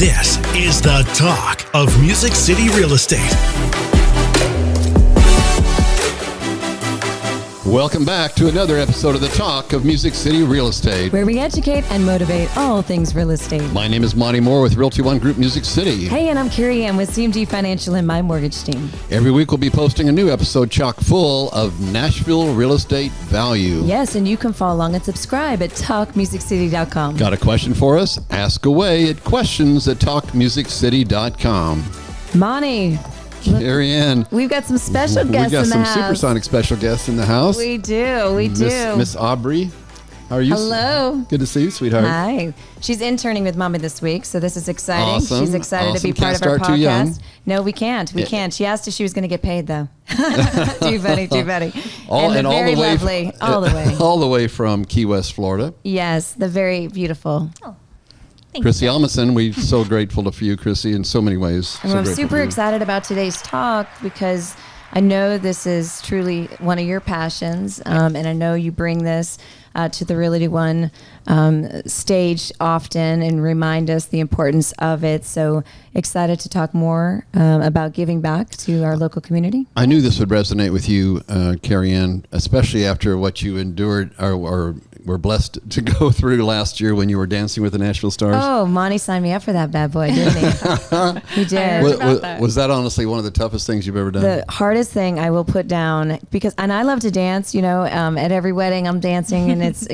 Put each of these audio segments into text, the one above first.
This is the talk of Music City Real Estate. Welcome back to another episode of the Talk of Music City Real Estate, where we educate and motivate all things real estate. My name is Monte Moore with Realty One Group Music City. Hey, and I'm Carey Ann with CMG Financial and my mortgage team. Every week we'll be posting a new episode chock full of Nashville real estate value. Yes, and you can follow along and subscribe at talkmusiccity.com. Got a question for us? Ask away at questions@talkmusiccity.com. Monte. Carey Ann. We've got some special guests in the house. We got some supersonic special guests in the house. We do. Miss Aubrey. How are you? Hello. Good to see you, sweetheart. Hi. She's interning with Mommy this week, so this is exciting. Awesome. She's excited to be part of our Can't start too young. podcast. No, we can't. We can't. She asked if she was going to get paid, though. Too funny. All the way from Key West, Florida. Yes, the very beautiful. Chrissy Amundson, we're so grateful for you, Chrissy, in so many ways. And I'm super excited about today's talk because I know this is truly one of your passions, and I know you bring this to the Realty One stage often and remind us the importance of it. So excited to talk more about giving back to our local community. I knew this would resonate with you, Carey Ann, especially after what you endured or were blessed to go through last year when you were dancing with the Nashville Stars. Oh, Monte signed me up for that bad boy, didn't he? He did. Was that honestly one of the toughest things you've ever done? The hardest thing I will put down, and I love to dance, at every wedding I'm dancing and it's,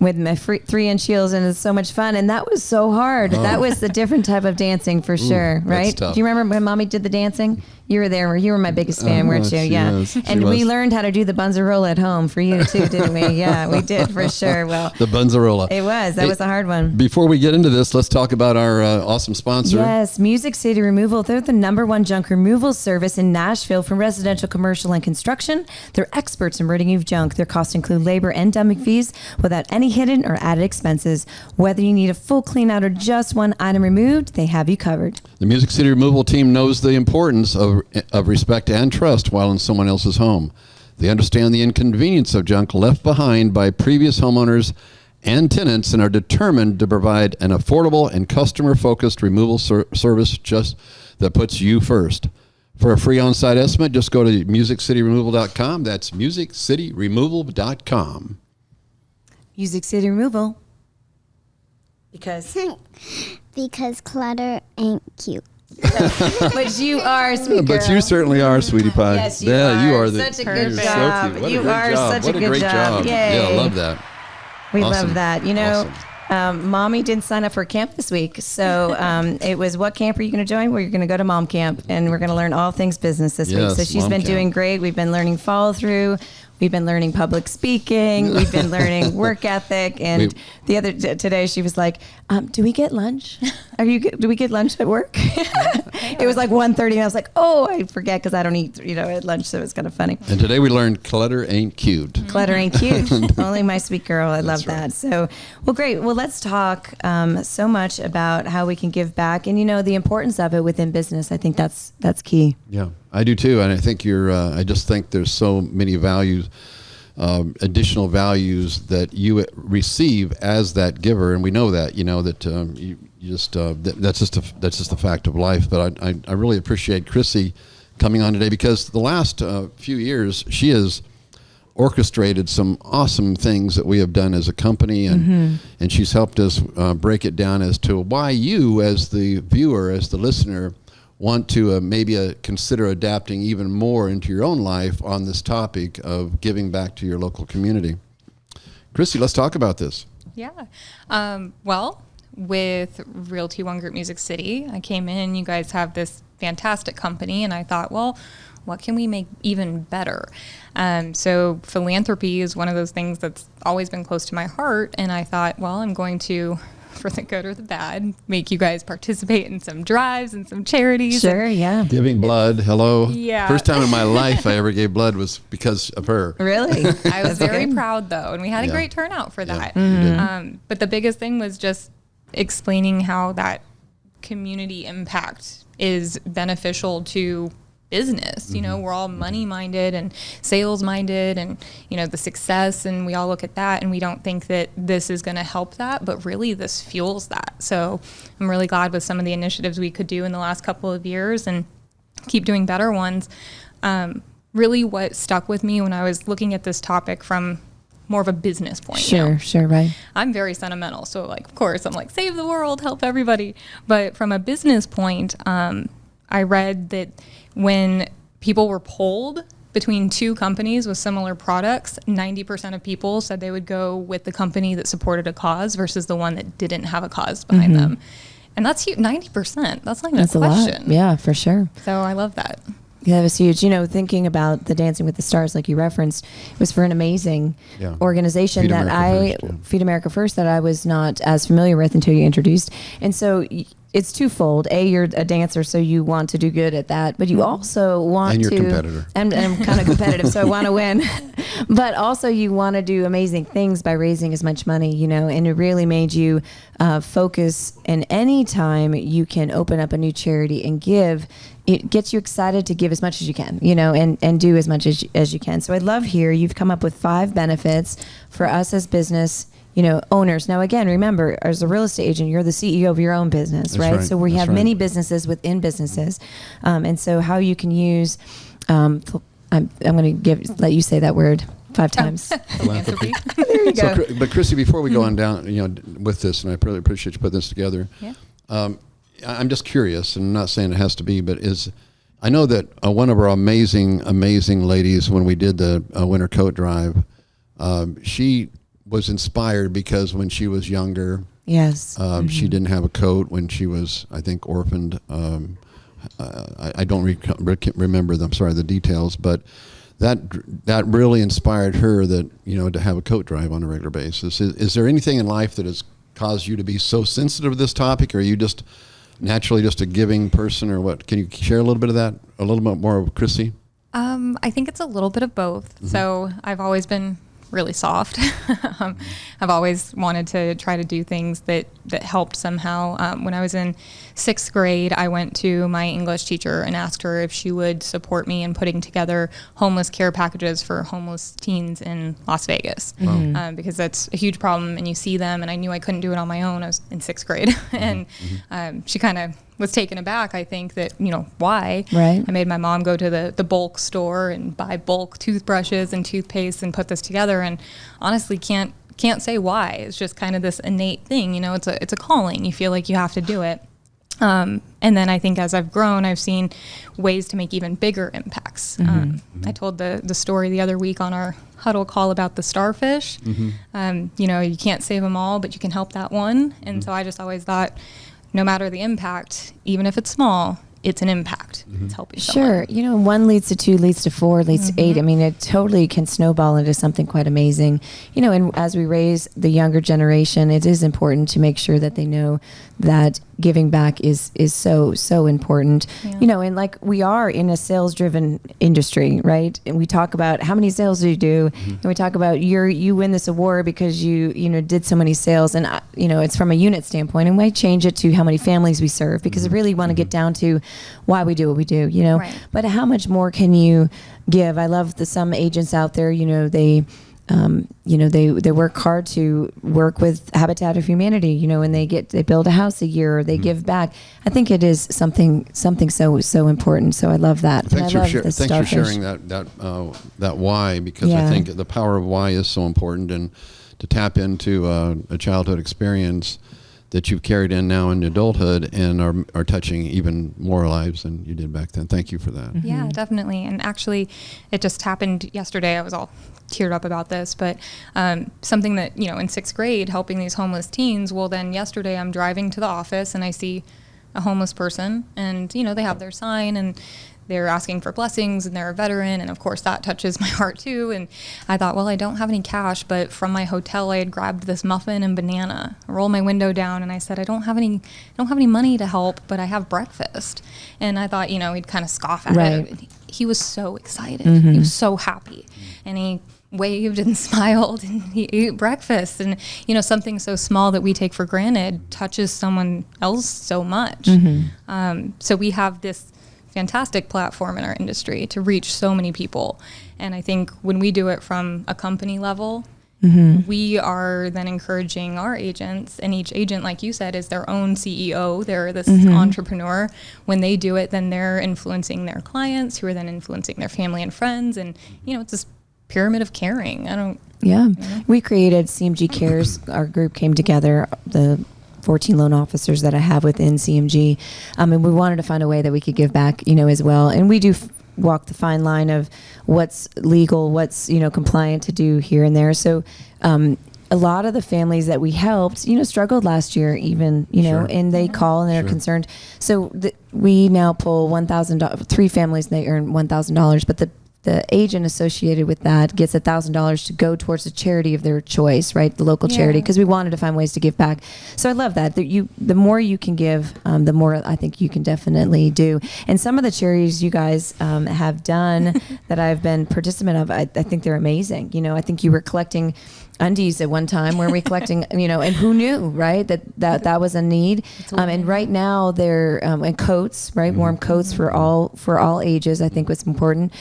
with my 3-inch heels, and it's so much fun. And that was so hard. Oh. That was a different type of dancing for sure, right? Do you remember when Mommy did the dancing? You were there. You were my biggest fan, weren't you? Yeah. We learned how to do the bunzarola at home for you too, didn't we? Yeah, we did for sure. Well, the bunzarola. It was. That was a hard one. Before we get into this, let's talk about our awesome sponsor. Yes, Music City Removal. They're the #1 junk removal service in Nashville for residential, commercial, and construction. They're experts in ridding you of junk. Their costs include labor and dumping fees without any hidden or added expenses. Whether you need a full clean out or just one item removed, they have you covered. The Music City Removal team knows the importance of respect and trust while in someone else's home. They understand the inconvenience of junk left behind by previous homeowners and tenants and are determined to provide an affordable and customer-focused removal service just that puts you first. For a free on-site estimate, just go to musiccityremoval.com. That's musiccityremoval.com. Music City Removal. Because clutter ain't cute. But you are, sweet girl. But you certainly are, sweetie pie. Yes, you are. You are such a good so job. cute. What You a great are job. such What a good job. Yay. Yeah, I love that. We Awesome. love that. Mommy didn't sign up for camp this week. So it was, what camp are you going to join? Well, you're going to go to mom camp, and we're going to learn all things business this week. So she's been doing great. We've been learning follow through. We've been learning public speaking. We've been learning work ethic. And the other today, she was like, "Do we get lunch? Do we get lunch at work?" It was like 1:30, and I was like, "Oh, I forget because I don't eat, at lunch." So it's kind of funny. And today we learned clutter ain't cute. Clutter ain't cute. Only my sweet girl. I love that. So, well, great. Well, let's talk so much about how we can give back, and the importance of it within business. I think that's key. Yeah, I do too, and I think I just think there's so many values, additional values that you receive as that giver, and we know that. You just that's just a fact of life. But I really appreciate Chrissy coming on today because the last few years she has orchestrated some awesome things that we have done as a company, and she's helped us break it down as to why you, as the viewer, as the listener, want to consider adapting even more into your own life on this topic of giving back to your local community. Chrissy, let's talk about this. Yeah. Well, with Realty One Group Music City, I came in, you guys have this fantastic company, and I thought, well, what can we make even better? So philanthropy is one of those things that's always been close to my heart, and I thought, well, I'm going to, for the good or the bad, make you guys participate in some drives and some charities. Sure, yeah. Giving blood, hello. Yeah. First time in my life I ever gave blood was because of her. Really? I was very proud, though, and we had a great turnout for that. But the biggest thing was just explaining how that community impact is beneficial to business. You know, we're all money minded and sales minded and, you know, the success, and we all look at that and we don't think that this is going to help that, but really this fuels that. So I'm really glad with some of the initiatives we could do in the last couple of years and keep doing better ones. Really what stuck with me when I was looking at this topic from more of a business point. Sure, right. I'm very sentimental. So like, of course, I'm like, save the world, help everybody. But from a business point, I read that when people were polled between two companies with similar products, 90% of people said they would go with the company that supported a cause versus the one that didn't have a cause behind them. And that's 90%. That's not even a question. Lot. Yeah, for sure. So I love that. Yeah, that was huge. You know, thinking about the Dancing with the Stars, like you referenced, it was for an amazing organization Feed America First, that I was not as familiar with until you introduced. And so it's twofold. A, you're a dancer, so you want to do good at that, but you also want to... And you're a competitor. And I'm kind of competitive, so I want to win. But also you want to do amazing things by raising as much money, you know, and it really made you focus. And any time you can open up a new charity and give, it gets you excited to give as much as you can, you know, and do as much as you can. So I love here, you've come up with 5 benefits for us as business, you know, owners. Now, again, remember, as a real estate agent, you're the CEO of your own business, right? So we have many businesses within businesses. And so how you can use, I'm going to let you say that word 5 times. Philanthropy. There you go. So, but Chrissy, before we go on down, you know, with this, and I really appreciate you putting this together. Yeah. I'm just curious, and I'm not saying it has to be, but I know that one of our amazing ladies, when we did the winter coat drive, she was inspired because when she was younger, yes, she didn't have a coat when she was, I think, orphaned. I don't remember the details, but that really inspired her, that, you know, to have a coat drive on a regular basis. Is there anything in life that has caused you to be so sensitive to this topic, or are you just naturally just a giving person, or what? Can you share a little bit of that, a little bit more of Chrissy? I think it's a little bit of both. So I've always been really soft. I've always wanted to try to do things that helped somehow. When I was in 6th grade, I went to my English teacher and asked her if she would support me in putting together homeless care packages for homeless teens in Las Vegas. Because that's a huge problem, and you see them, and I knew I couldn't do it on my own. I was in 6th grade. And she kind of was taken aback, I think, that, you know, why? Right. I made my mom go to the bulk store and buy bulk toothbrushes and toothpaste and put this together, and honestly can't say why. It's just kind of this innate thing, you know, it's a calling. You feel like you have to do it. And then I think as I've grown, I've seen ways to make even bigger impacts. I told the story the other week on our huddle call about the starfish. You know, you can't save them all, but you can help that one. And so I just always thought, no matter the impact, even if it's small, it's an impact. It's helping someone. Sure. You know, 1 leads to 2, leads to 4, leads to 8. I mean, it totally can snowball into something quite amazing. You know, and as we raise the younger generation, it is important to make sure that they know that giving back is so important. Yeah. You know, and like, we are in a sales-driven industry, right? And we talk about how many sales do you do, and we talk about you win this award because you know did so many sales, and you know, it's from a unit standpoint, and we change it to how many families we serve, because I really want to get down to why we do what we do, you know. Right. But how much more can you give? I love some agents out there, you know, they work hard to work with Habitat of Humanity, you know, and they build a house a year, or they give back. I think it is something so important. So I love that. Thanks for sharing that why, because I think the power of why is so important, and to tap into a childhood experience that you've carried in now in adulthood and are touching even more lives than you did back then. Thank you for that. Yeah, definitely. And actually, it just happened yesterday. I was all teared up about this, but something that, you know, in 6th grade, helping these homeless teens. Well, then yesterday I'm driving to the office and I see a homeless person, and, you know, they have their sign and they're asking for blessings, and they're a veteran, and of course that touches my heart too. And I thought, well, I don't have any cash, but from my hotel I had grabbed this muffin and banana. I rolled my window down and I said, I don't have any money to help, but I have breakfast. And I thought, you know, he'd kind of scoff at it. He was so excited. He was so happy, and he waved and smiled, and he ate breakfast. And, you know, something so small that we take for granted touches someone else so much. So we have this fantastic platform in our industry to reach so many people. And I think when we do it from a company level, we are then encouraging our agents, and each agent, like you said, is their own CEO. They're this entrepreneur. When they do it, then they're influencing their clients, who are then influencing their family and friends. And, it's this pyramid of caring. We created CMG Cares. Our group came together, the 14 loan officers that I have within CMG. And we wanted to find a way that we could give back, as well. And we do walk the fine line of what's legal, what's, compliant to do here and there. So, a lot of the families that we helped, struggled last year even, and they call and they're concerned. So we now pull $1,000, 3 families, and they earn $1,000, but the agent associated with that gets $1,000 to go towards a charity of their choice, right? The local charity, because we wanted to find ways to give back. So I love that. The more you can give, the more I think you can definitely do. And some of the charities you guys have done that I've been participant of, I think they're amazing. I think you were collecting undies at one time. Where we collecting, and who knew, right? That was a need. And right now they're and coats, right? Warm coats for all ages. I think was important.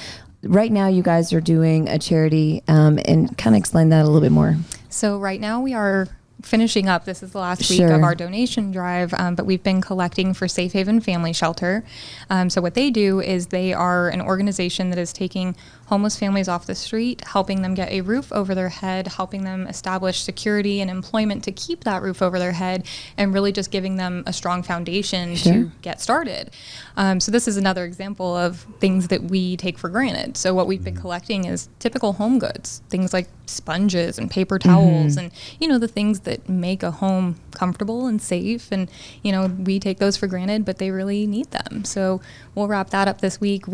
Right now, you guys are doing a charity, and kind of explain that a little bit more. So right now we are finishing up. This is the last week of our donation drive, but we've been collecting for Safe Haven Family Shelter. So what they do is they are an organization that is taking homeless families off the street, helping them get a roof over their head, helping them establish security and employment to keep that roof over their head, and really just giving them a strong foundation to get started. So this is another example of things that we take for granted. So what we've been collecting is typical home goods, things like sponges and paper towels and, the things that make a home comfortable and safe. And, we take those for granted, but they really need them. So we'll wrap that up this week.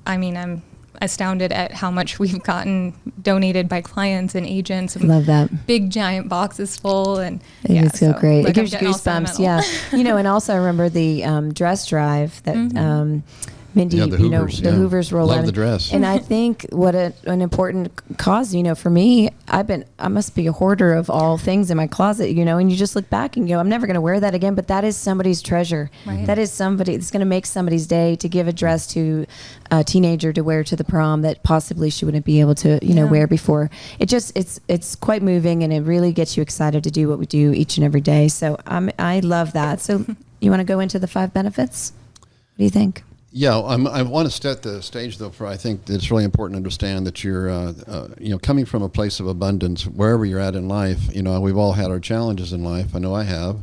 I'm astounded at how much we've gotten donated by clients and agents. And love that. Big giant boxes full, and it's so great. It gives you goosebumps. Yeah. And also I remember the dress drive that Mindy, the Hoovers, the Hoovers roll out. Love the dress. And I think what an important cause, for me, I must be a hoarder of all things in my closet, and you just look back and go, I'm never going to wear that again, but that is somebody's treasure. Right. That is somebody, it's going to make somebody's day to give a dress to a teenager to wear to the prom that possibly she wouldn't be able to, wear before. It's quite moving, and it really gets you excited to do what we do each and every day. So I love that. So you want to go into the 5 benefits? What do you think? Yeah, I want to set the stage, though, for I think it's really important to understand that you're, coming from a place of abundance, wherever you're at in life. We've all had our challenges in life. I know I have.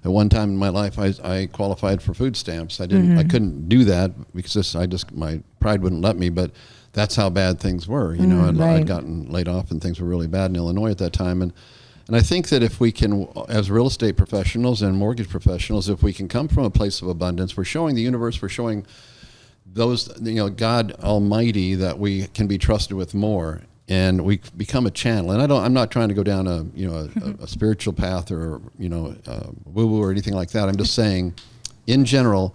At one time in my life, I qualified for food stamps. I couldn't do that because my pride wouldn't let me. But that's how bad things were. I'd gotten laid off, and things were really bad in Illinois at that time. And I think that if we can, as real estate professionals and mortgage professionals, if we can come from a place of abundance, we're showing the universe, we're showing those, God Almighty, that we can be trusted with more, and we become a channel. And I'm not trying to go down a spiritual path or woo-woo or anything like that. I'm just saying, in general,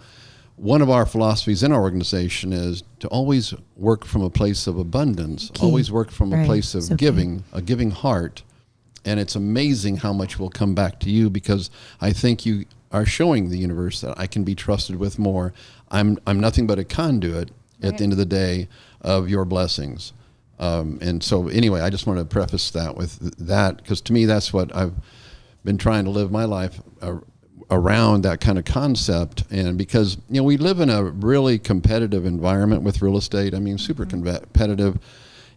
one of our philosophies in our organization is to always work from a place of abundance, always work from a place of giving, a giving heart. And it's amazing how much will come back to you, because I think you are showing the universe that I can be trusted with more. I'm nothing but a conduit at the end of the day of your blessings. And so anyway, I just want to preface that with that, because to me, that's what I've been trying to live my life around, that kind of concept. And because, we live in a really competitive environment with real estate. Super competitive.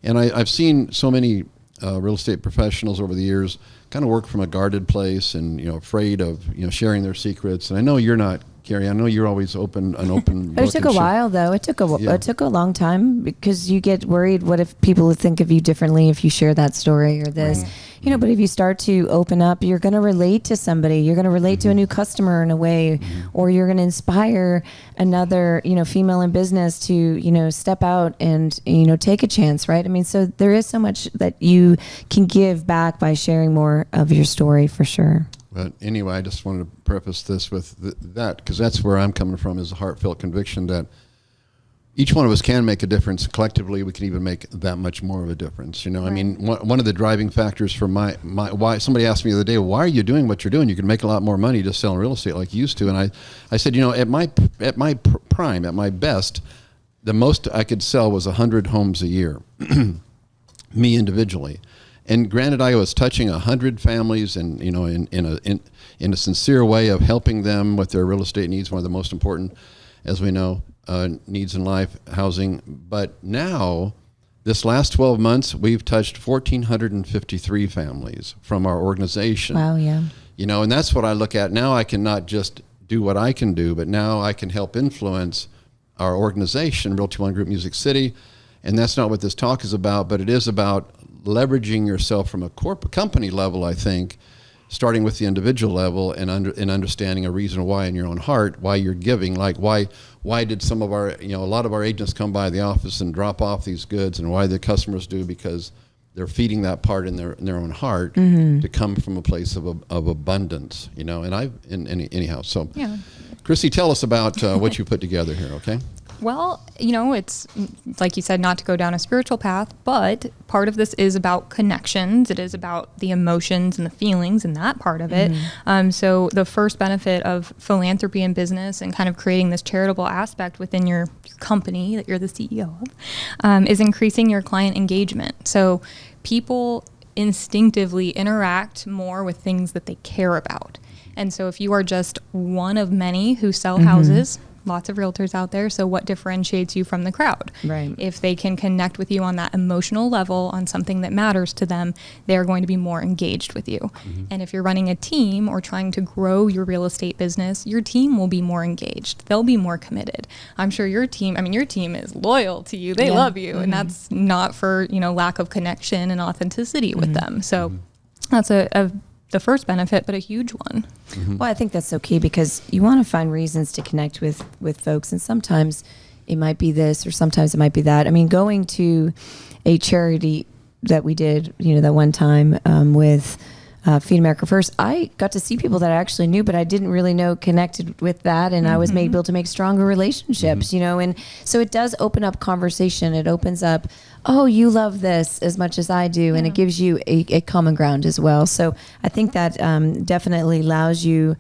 And I've seen so many real estate professionals over the years kind of work from a guarded place and, afraid of, sharing their secrets. And I know you're not, Carey. I know you're always open. It took a while, though. It took a long time, because you get worried. What if people think of you differently if you share that story or this? Right. But if you start to open up, you're going to relate to somebody. You're going to relate to a new customer in a way, or you're going to inspire another, female in business to, step out and, take a chance, right? So there is so much that you can give back by sharing more of your story, for sure. But anyway, I just wanted to preface this with that, because that's where I'm coming from, is a heartfelt conviction that each one of us can make a difference. Collectively, we can even make that much more of a difference. You know, I mean, one of the driving factors for my why somebody asked me the other day, why are you doing what you're doing? You can make a lot more money just selling real estate like you used to. And I said, you know, at my prime, at my best, the most I could sell was 100 homes a year, me individually. And granted, I was touching 100 families, and you know, in a sincere way of helping them with their real estate needs, one of the most important, as we know, needs in life, housing. But now, this last 12 months, we've touched 1,453 families from our organization. Wow, yeah. You know, and that's what I look at now. I can not just do what I can do, but now I can help influence our organization, Realty One Group Music City. And that's not what this talk is about, but it is about leveraging yourself from a corporate company level, I think, starting with the individual level and understanding a reason why in your own heart, why you're giving, like why did some of our, you know, a lot of our agents come by the office and drop off these goods, and why the customers do, because they're feeding that part in their own heart to come from a place of abundance, you know, anyhow. So yeah. Chrissy, tell us about what you put together here, okay? Well, you know, it's like you said, not to go down a spiritual path, but part of this is about connections. It is about the emotions and the feelings and that part of it. So the first benefit of philanthropy in business and kind of creating this charitable aspect within your company that you're the CEO of is increasing your client engagement. So people instinctively interact more with things that they care about. And so if you are just one of many who sell houses, lots of realtors out there. So what differentiates you from the crowd? Right. If they can connect with you on that emotional level on something that matters to them, they're going to be more engaged with you. And if you're running a team or trying to grow your real estate business, your team will be more engaged. They'll be more committed. I'm sure your team is loyal to you. They love you. And that's not for, you know, lack of connection and authenticity with them. So that's the first benefit, but a huge one. Well, I think that's so key, because you want to find reasons to connect with folks. And sometimes it might be this, or sometimes it might be that. I mean, going to a charity that we did, you know, that one time with Feed America First, I got to see people that I actually knew, but I didn't really know connected with that. And I was able to make stronger relationships, you know, and so it does open up conversation. It opens up, oh, you love this as much as I do. And it gives you a common ground as well. So I think that definitely allows you,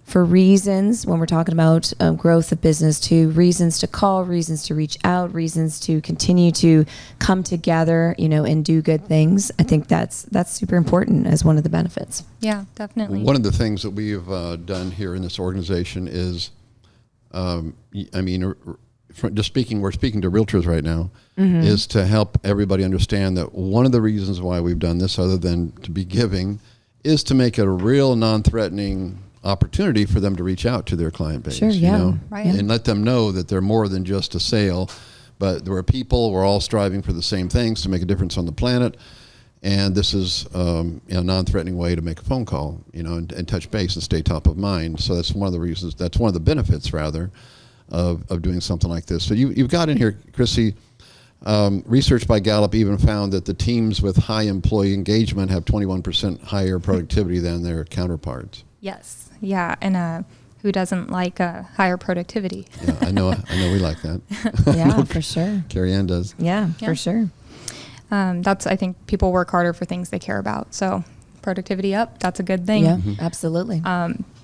for reasons, when we're talking about growth of business, to reasons to call, reasons to reach out, reasons to continue to come together, you know, and do good things. I think that's super important as one of the benefits. Yeah, definitely. One of the things that we've done here in this organization is, we're speaking to realtors right now, is to help everybody understand that one of the reasons why we've done this, other than to be giving, is to make it a real non-threatening opportunity for them to reach out to their client base, you know, and let them know that they're more than just a sale, but we're people, we're all striving for the same things, to make a difference on the planet. And this is a non-threatening way to make a phone call, you know, and touch base and stay top of mind. So that's one of the reasons, that's one of the benefits rather of doing something like this. So you've got in here, Chrissy, research by Gallup even found that the teams with high employee engagement have 21% higher productivity than their counterparts. Yes. Yeah. And who doesn't like higher productivity? Yeah, I know we like that. Yeah, for sure. Carey Ann does. Yeah, for sure. I think people work harder for things they care about. So productivity up, that's a good thing. Yeah, absolutely.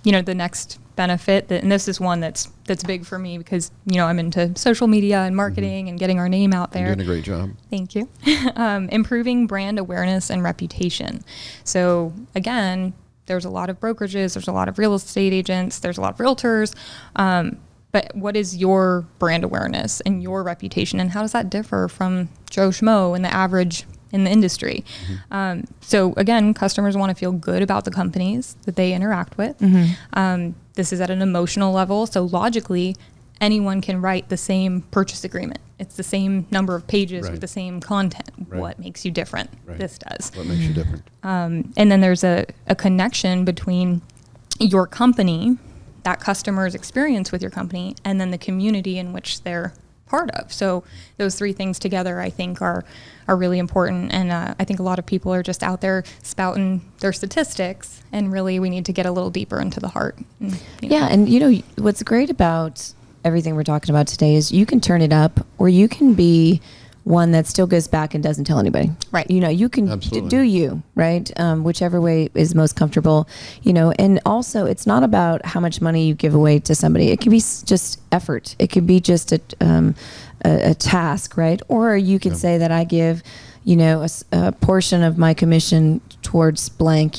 You know, the next benefit, and this is one that's big for me, because, you know, I'm into social media and marketing and getting our name out there. You're doing a great job. Thank you. Improving brand awareness and reputation. So again, there's a lot of brokerages, there's a lot of real estate agents, there's a lot of realtors. But what is your brand awareness and your reputation, and how does that differ from Joe Schmo and the average in the industry? So again, customers want to feel good about the companies that they interact with. This is at an emotional level. So logically, anyone can write the same purchase agreement. It's the same number of pages with the same content. What makes you different? This does. What makes you different? And then there's a connection between your company, that customer's experience with your company, and then the community in which they're part of. So those three things together, I think, are really important. And I think a lot of people are just out there spouting their statistics, and really we need to get a little deeper into the heart. And you know, what's great about everything we're talking about today is you can turn it up, or you can be one that still goes back and doesn't tell anybody. Right. You can do you, right? Whichever way is most comfortable, and also it's not about how much money you give away to somebody. It can be just effort. It could be just a task, right? Or you could say that I give, a portion of my commission towards blank.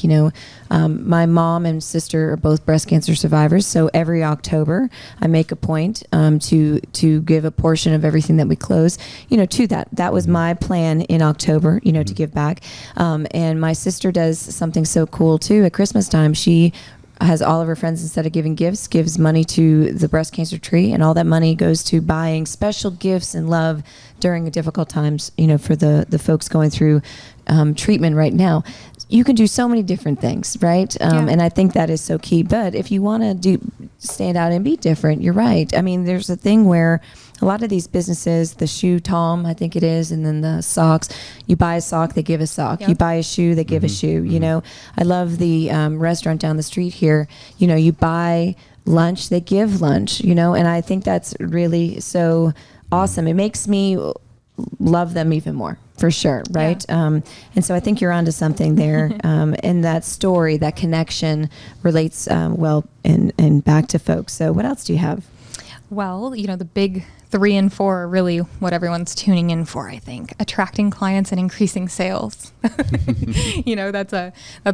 My mom and sister are both breast cancer survivors, so every October I make a point to give a portion of everything that we close, to that. That was my plan in October, to give back. And my sister does something so cool too. At Christmas time, she has all of her friends, instead of giving gifts, gives money to the breast cancer tree, and all that money goes to buying special gifts and love during the difficult times, for the folks going through treatment right now. You can do so many different things, right? And I think that is so key. But if you want to stand out and be different, you're right. I mean, there's a thing where a lot of these businesses, the shoe Tom, I think it is, and then the socks, you buy a sock, they give a sock. Yep. You buy a shoe, they give a shoe. I love the restaurant down the street here. You buy lunch, they give lunch, and I think that's really so awesome. It makes me love them even more, for sure, right? Yeah. And so I think you're onto something there. And that story, that connection relates well and back to folks. So what else do you have? Well, the big 3 and 4 are really what everyone's tuning in for, I think. Attracting clients and increasing sales. That's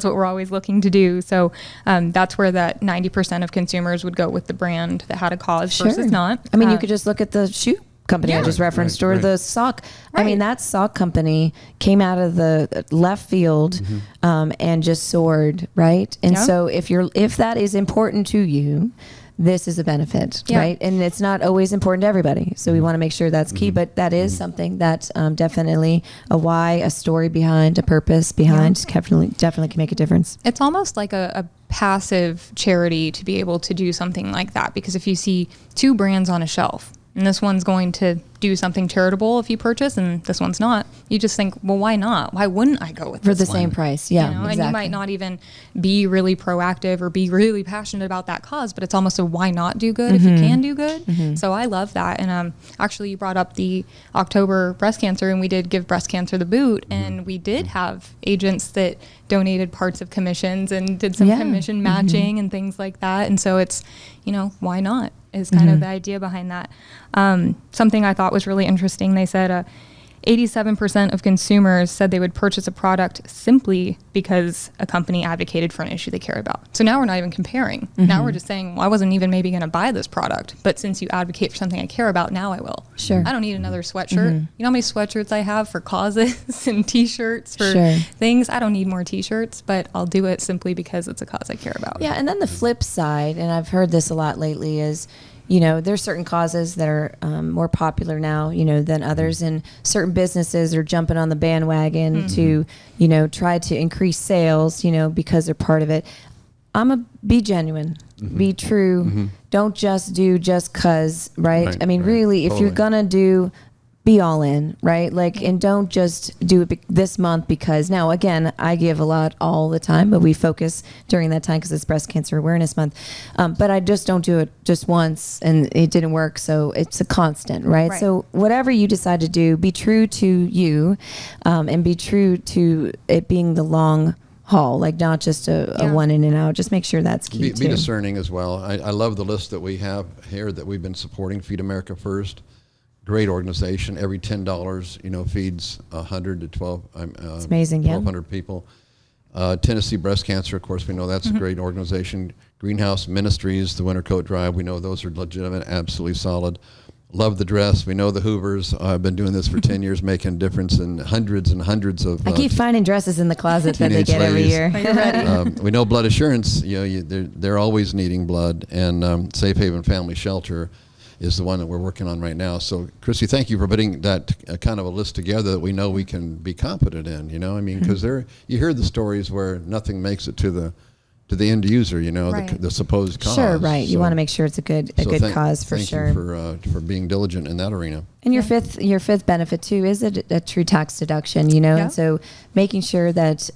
what we're always looking to do. So that's where that 90% of consumers would go with the brand that had a cause versus not. I mean, you could just look at the shoe company I just referenced, or the sock. Right. I mean, that sock company came out of the left field and just soared, right? And so if that is important to you, this is a benefit, right? And it's not always important to everybody. So we want to make sure that's key, but that is something that definitely a why, a story behind, a purpose behind definitely can make a difference. It's almost like a passive charity to be able to do something like that, because if you see 2 brands on a shelf, and this one's going to do something charitable if you purchase, and this one's not, you just think, well, why not? Why wouldn't I go with this for the same price? Yeah, exactly. And you might not even be really proactive or be really passionate about that cause, but it's almost a why not do good if you can do good. So I love that. And actually, you brought up the October breast cancer, and we did give breast cancer the boot, and we did have agents that donated parts of commissions and did some commission matching and things like that. And so it's, why not? Is kind of the idea behind that. Something I thought was really interesting. They said 87% of consumers said they would purchase a product simply because a company advocated for an issue they care about. So now we're not even comparing. Now we're just saying, well, I wasn't even maybe going to buy this product, but since you advocate for something I care about, now I will. Sure. I don't need another sweatshirt. You know how many sweatshirts I have for causes and t-shirts for things? I don't need more t-shirts, but I'll do it simply because it's a cause I care about. Yeah, and then the flip side, and I've heard this a lot lately, is there's certain causes that are more popular now, than others, and certain businesses are jumping on the bandwagon to, try to increase sales, because they're part of it. Be genuine, be true. Don't just do just 'cause, right? I mean, really, if you're gonna do, be all in, right? And don't just do it this month because now, again, I give a lot all the time, but we focus during that time because it's Breast Cancer Awareness Month. But I just don't do it just once and it didn't work. So it's a constant, right? So whatever you decide to do, be true to you and be true to it being the long haul, not just a one in and out. Just make sure that's key too. Be discerning as well. I love the list that we have here that we've been supporting. Feed America First. Great organization. Every $10, feeds 100 to 12. It's amazing, 1,200 people. Tennessee Breast Cancer, of course, we know that's a great organization. Greenhouse Ministries, the Winter Coat Drive, we know those are legitimate, absolutely solid. Love the Dress. We know the Hoovers. I've been doing this for 10 years, making a difference in hundreds and hundreds of. I keep finding dresses in the closet that they get every year. We know Blood Assurance. They're always needing blood, and Safe Haven Family Shelter is the one that we're working on right now. So, Chrissy, thank you for putting that kind of a list together that we know we can be competent in. Because you hear the stories where nothing makes it to the end user. The supposed cause. Sure, right. You want to make sure it's a good cause for sure. Thank you for being diligent in that arena. And your fifth benefit too is a true tax deduction, and so making sure that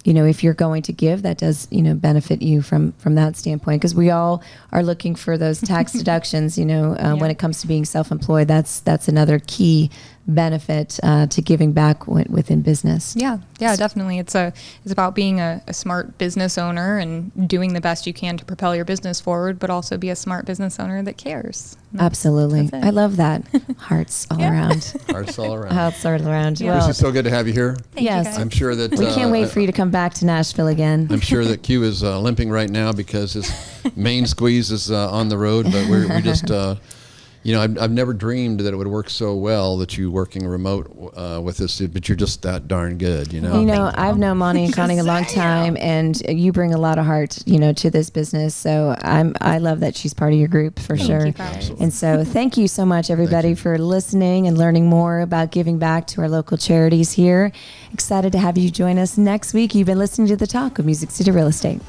if you're going to give, that does benefit you from that standpoint, because we all are looking for those tax deductions. When it comes to being self-employed, that's another key benefit to giving back within business. Yeah, definitely. It's about being a smart business owner and doing the best you can to propel your business forward, but also be a smart business owner that cares. Absolutely. I love that. Hearts all around. Hearts all around. Hearts all around. Yeah. Well, it's so good to have you here. Yes. I'm sure that we can't wait for you to come back to Nashville again. I'm sure that Q is limping right now because his main squeeze is on the road, but we're just I've never dreamed that it would work so well that you working remote with this, but you're just that darn good, I've known Monte and Connie a long time, and you bring a lot of heart, to this business. So I love that she's part of your group for sure. And so thank you so much, everybody, for listening and learning more about giving back to our local charities here. Excited to have you join us next week. You've been listening to The Talk of Music City Real Estate.